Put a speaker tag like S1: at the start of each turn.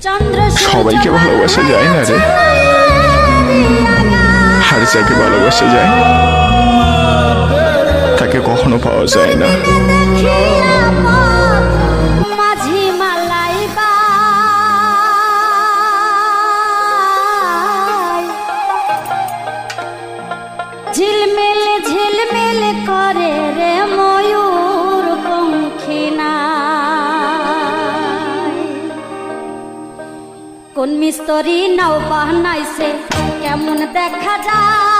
S1: সবাইকে ভালোবাসা যায় না রে, আর যাকে ভালোবাসা যায় তাকে কখনো পাওয়া যায় না।
S2: ঝিলমিল ঝিলমিল করে রে ময়ূর পঙ্খিনা, কোন মিস্তরি নাও বানাইছে কেমন দেখা যায়।